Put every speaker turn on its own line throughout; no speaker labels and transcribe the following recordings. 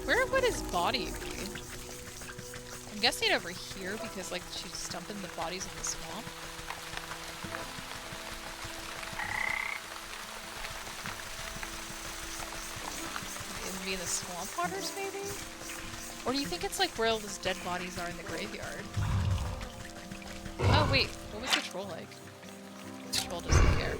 Where would his body be? I'm guessing over here because, like, she's dumping the bodies in the swamp. Be in the swamp waters, maybe? Or do you think it's like where all those dead bodies are in the graveyard? Oh wait, what was the troll like? The troll doesn't care.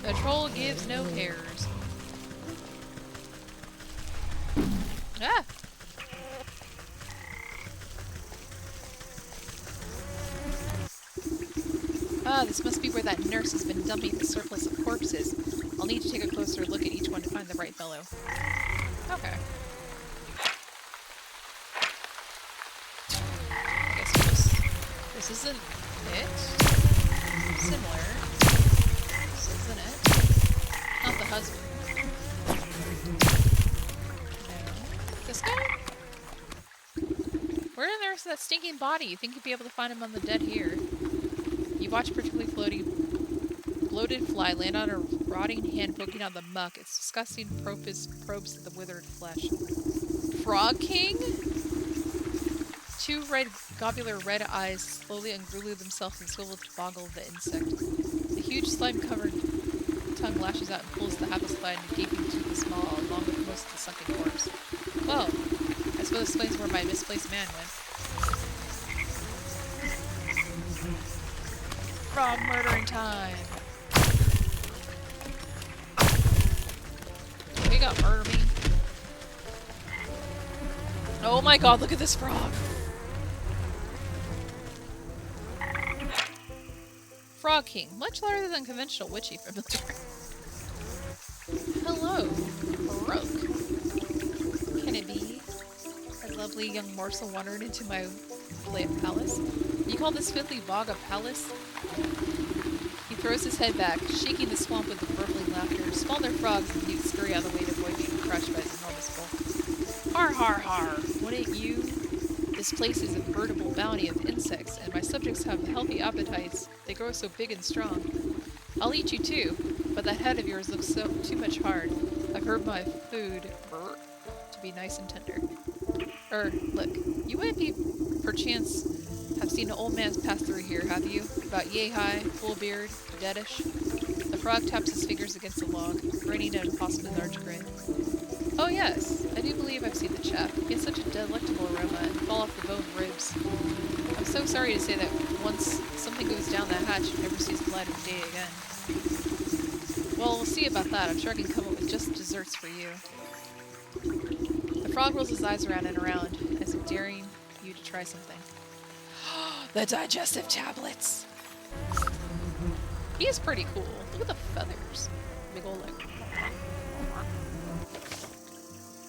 The troll gives no cares. Ah! Ah, this must be where that nurse has been dumping the surplus of corpses. I'll need to take a closer look at each one to find the right fellow. Okay. I guess this isn't it. Similar. This isn't it. Not the husband. No. This guy? Where in there's that stinking body? You think you'd be able to find him on the dead here? You watch a particularly bloated fly land on a rotting hand poking out the muck. Its disgusting probes at the withered flesh. Frog King? Two globular red eyes slowly ungrew themselves and swivel to boggle the insect. The huge slime-covered tongue lashes out and pulls the hapless fly into gaping tooth the small, along with most of the sunken corpse. Well, I suppose this explains where my misplaced man went. Frog murdering time! We got murder me. Oh my god, look at this frog! Frog King, much larger than conventional witchy familiar. Hello, Rook. Can it be? A lovely young morsel wandered into my palace. You call this filthy bog a palace? He throws his head back, shaking the swamp with burbling laughter. Smaller frogs and newts scurry out of the way to avoid being crushed by his enormous bulk. Har har har! Wouldn't you? This place is a veritable bounty of insects, and my subjects have healthy appetites. They grow so big and strong. I'll eat you too, but that head of yours looks so too much hard. I've heard my food to be nice and tender. Look, you wouldn't be, perchance, have seen an old man pass through here, have you? About yay high, full beard, deadish. The frog taps his fingers against the log, grinning an impossibly large grin. Oh yes, I do believe I've seen the chap. He has such a delectable aroma and fall off the bone ribs. I'm so sorry to say that once something goes down that hatch, it never sees the light of day again. Well, we'll see about that. I'm sure I can come up with just desserts for you. The frog rolls his eyes around and around, as if daring you to try something. The digestive tablets! He is pretty cool. Look at the feathers. Big old, like...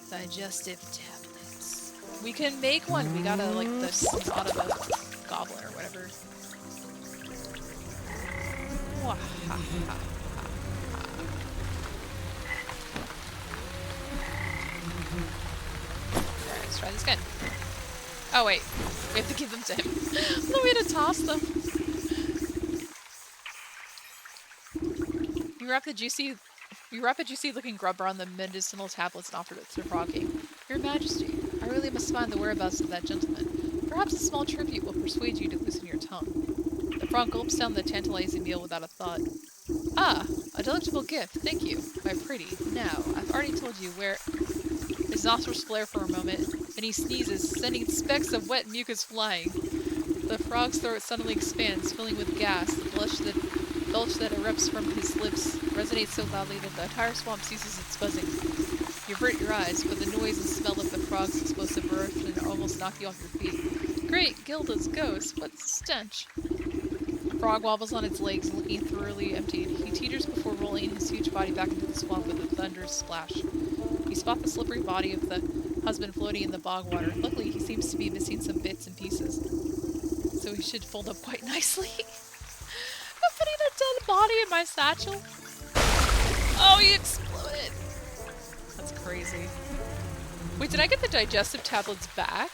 Digestive tablets. We can make one! We gotta, like, the snot of a goblin or whatever. Alright, let's try this again. Oh wait, we have to give them to him. No way to toss them. You wrap a juicy looking grub around the medicinal tablets and offer it to the Frog King. Your Majesty, I really must find the whereabouts of that gentleman. Perhaps a small tribute will persuade you to loosen your tongue. The frog gulps down the tantalizing meal without a thought. Ah, a delectable gift, thank you, my pretty. Now, I've already told you where... His nostrils flare for a moment, then he sneezes, sending specks of wet mucus flying. The frog's throat suddenly expands, filling with gas. The belch that erupts from his lips resonates so loudly that the entire swamp ceases its buzzing. You avert your eyes, but the noise and smell of the frog's explosive eruption almost knock you off your feet. Great, Gilda's ghost, what stench! The frog wobbles on its legs, looking thoroughly emptied. He teeters before rolling his huge body back into the swamp with a thunderous splash. You spot the slippery body of the husband floating in the bog water. Luckily, he seems to be missing some bits and pieces, so he should fold up quite nicely. I'm putting a dead body in my satchel. Oh, he exploded. That's crazy. Wait, did I get the digestive tablets back?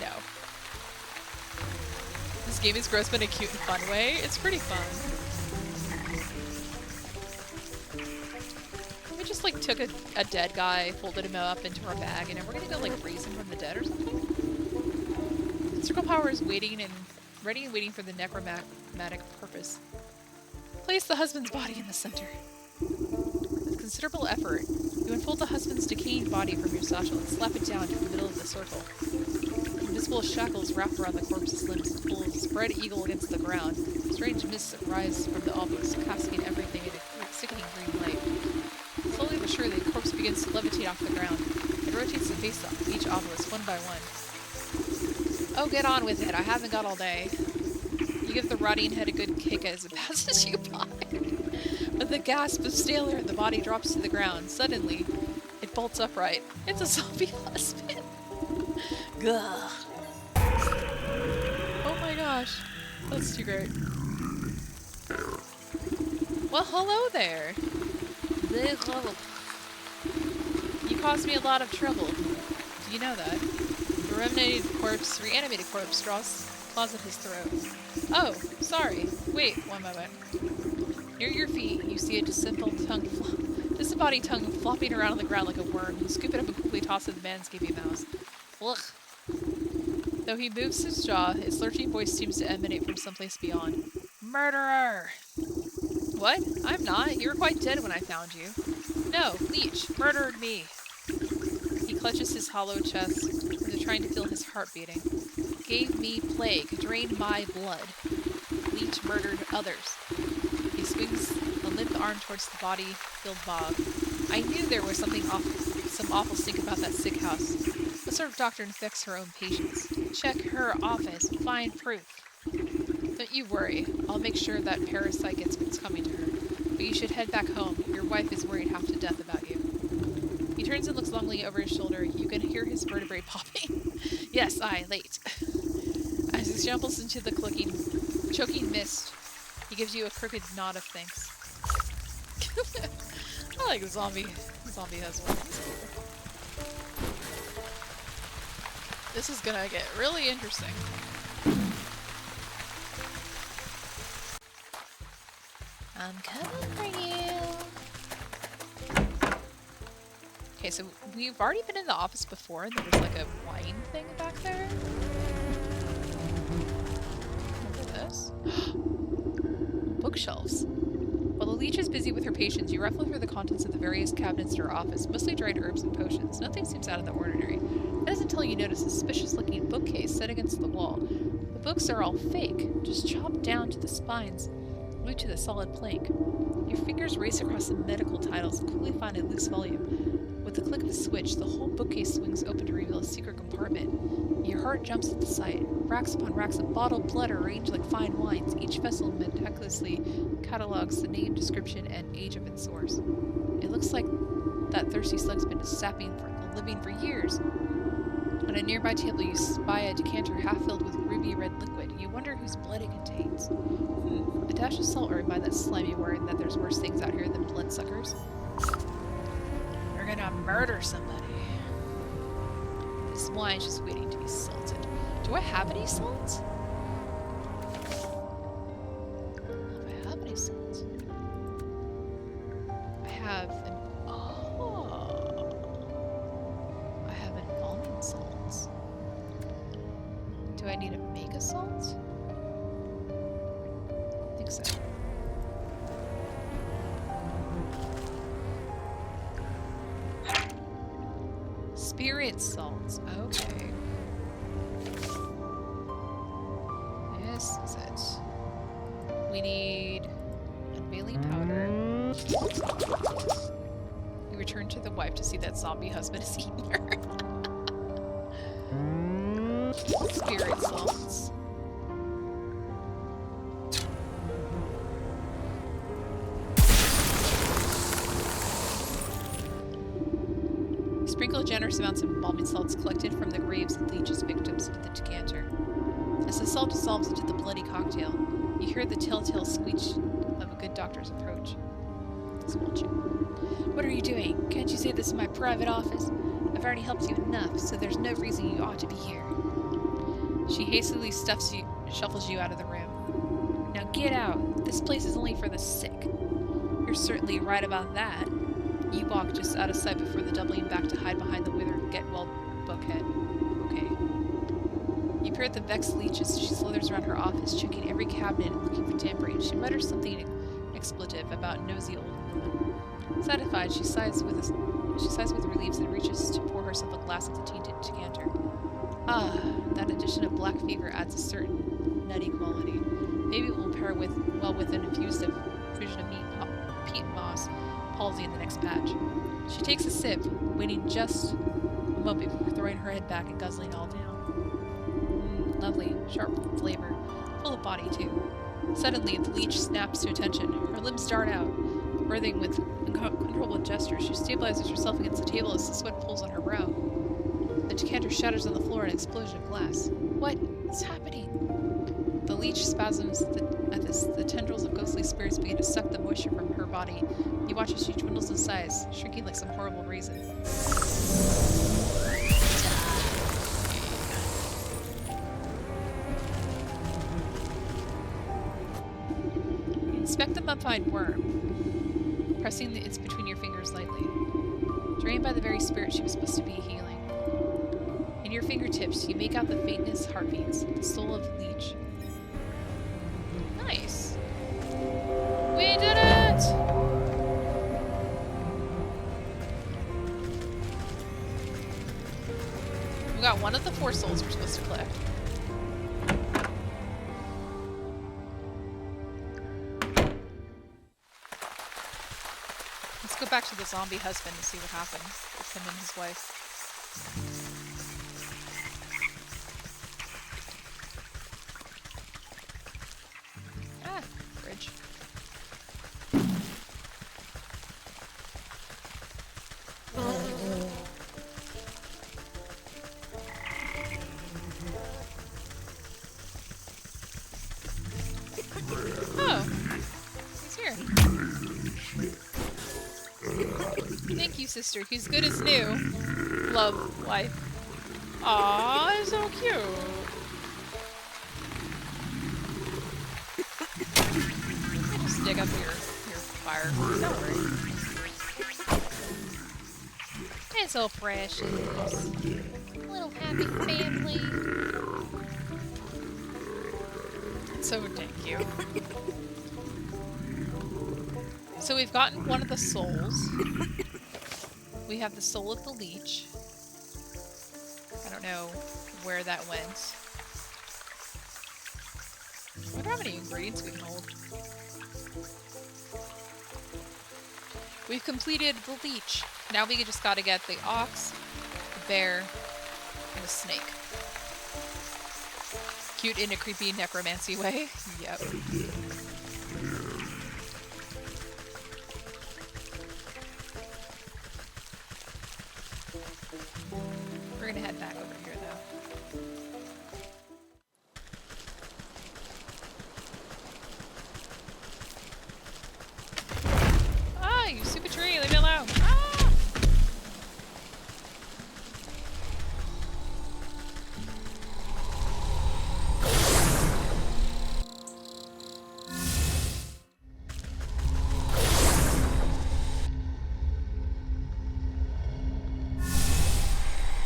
No. This game is gross but in a cute and fun way. It's pretty fun. just like took a dead guy, folded him up into our bag, and then we're gonna go like raise him from the dead or something? Circle Power is waiting and ready and waiting for the necromantic purpose. Place the husband's body in the center. With considerable effort, you unfold the husband's decaying body from your satchel and slap it down to the middle of the circle. Invisible shackles wrap around the corpse's limbs and pull a spread eagle against the ground. Strange mists rise from the obelisk, casting everything in a sickening green light. Slowly but surely, the corpse begins to levitate off the ground. It rotates the face off each obelisk one by one. Oh, get on with it. I haven't got all day. You give the rotting head a good kick as it passes you by. With a gasp of stale air, the body drops to the ground. Suddenly, it bolts upright. It's a zombie husband. Gah. Oh my gosh. That's too great. Well, hello there. You caused me a lot of trouble. Do you know that? The reanimated corpse claws at his throat. Oh, sorry. Wait, one moment. Near your feet, you see a disembodied tongue flopping around on the ground like a worm. You scoop it up and quickly toss it in the man's gaping mouth. Ugh. Though he moves his jaw, his lurching voice seems to emanate from someplace beyond. Murderer! What? I'm not. You were quite dead when I found you. No, Leech murdered me. He clutches his hollow chest as if trying to feel his heart beating. Gave me plague, drained my blood. Leech murdered others. He swings a limp arm towards the body-filled bog. I knew there was some awful stink about that sick house. What sort of doctor infects her own patients? Check her office. Find proof. Don't you worry. I'll make sure that parasite gets what's coming to her. But you should head back home. Your wife is worried half to death about you. He turns and looks longingly over his shoulder. You can hear his vertebrae popping. Yes, late. As he shambles into the choking mist, he gives you a crooked nod of thanks. I like zombie husband. This is gonna get really interesting. I'm coming for you. Okay, so we've already been in the office before, and there was like a wine thing back there. Remember this? Bookshelves. While the leech is busy with her patients, you ruffle through the contents of the various cabinets in her office, mostly dried herbs and potions. Nothing seems out of the ordinary. That is until you notice a suspicious-looking bookcase set against the wall. The books are all fake, just chopped down to the spines, glued to the solid plank. Your fingers race across the medical titles and quickly find a loose volume. With the click of a switch, the whole bookcase swings open to reveal a secret compartment. Your heart jumps at the sight. Racks upon racks of bottled blood are arranged like fine wines. Each vessel meticulously catalogs the name, description, and age of its source. It looks like that thirsty slug's been sapping for living for years. On a nearby table, you spy a decanter half filled with ruby red liquid. You wonder whose blood it contains. A dash of salt will remind that slimy word that there's worse things out here than bloodsuckers. You're gonna murder somebody. This wine's just waiting to be salted. Do I have any salt? Do I have any salt? I have an... Oh! I have an almond salt. Do I need to make a salt? I think so. Spirit salts. Okay. This is it. We need unveiling powder. We return to the wife to see that zombie husband has eaten her. Spirit salts. Sprinkle generous amounts of embalming salts collected from the graves of Leech's victims into the decanter. As the salt dissolves into the bloody cocktail, you hear the telltale screech of a good doctor's approach. Squelching. What are you doing? Can't you say this in my private office? I've already helped you enough, so there's no reason you ought to be here. She hastily shuffles you out of the room. Now get out. This place is only for the sick. You're certainly right about that. You walk just out of sight before the doubling back to hide behind the withered get-well bookhead. Okay. You peer at the vexed Leech as she slithers around her office, checking every cabinet and looking for tampering. She mutters something expletive about nosy old woman. Satisfied, she sighs with relief and reaches to pour herself a glass of the tainted decanter. Ah, that addition of black fever adds a certain nutty quality. Maybe it will pair well with an infusion of peat moss palsy in the next batch. She takes a sip, waiting just a moment before throwing her head back and guzzling all down. Lovely, sharp flavor, full of body too. Suddenly, the Leech snaps to attention. Her limbs dart out. Birthing with uncontrollable gestures, she stabilizes herself against the table as the sweat pulls on her brow. The decanter shatters on the floor in an explosion of glass. What is happening? The Leech spasms at this. The tendrils of ghostly spirits begin to suck the moisture from her body. You watch as she dwindles in size, shrinking like some horrible raisin. Inspect the mummified worm, pressing its between your fingers lightly. Drained by the very spirit she was supposed to be healing. In your fingertips, you make out the faintest heartbeats, the soul of Leech. Nice. We did it! We got one of the 4 souls we're supposed to collect. Let's go back to the zombie husband and see what happens with him and his wife. Ah, fridge. Oh, he's here. Thank you, sister. He's good as new. Love, wife. Aw, so cute. Just dig up your fire. Don't worry. It's so precious. Little happy family. So thank you. So we've gotten one of the souls. We have the soul of the Leech. I don't know where that went. I wonder how many ingredients we can hold. We've completed the Leech. Now we just gotta get the ox, the bear, and the snake. Cute in a creepy necromancy way. Yep. We're gonna head back over here though. Ah, you stupid tree, leave me alone. Ah!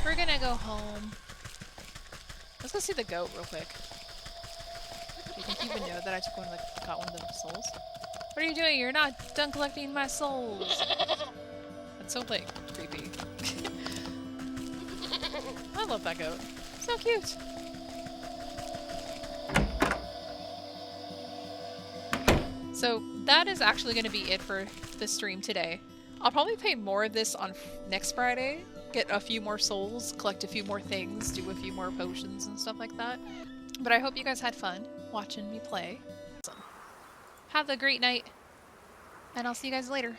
We're gonna go home. Let's go see the goat real quick. Do you think he would know that I got one of the souls? What are you doing? You're not done collecting my souls. That's so like creepy. I love that goat. So cute. So that is actually going to be it for the stream today. I'll probably play more of this on next Friday. Get a few more souls, collect a few more things, do a few more potions and stuff like that. But I hope you guys had fun watching me play. Have a great night, and I'll see you guys later.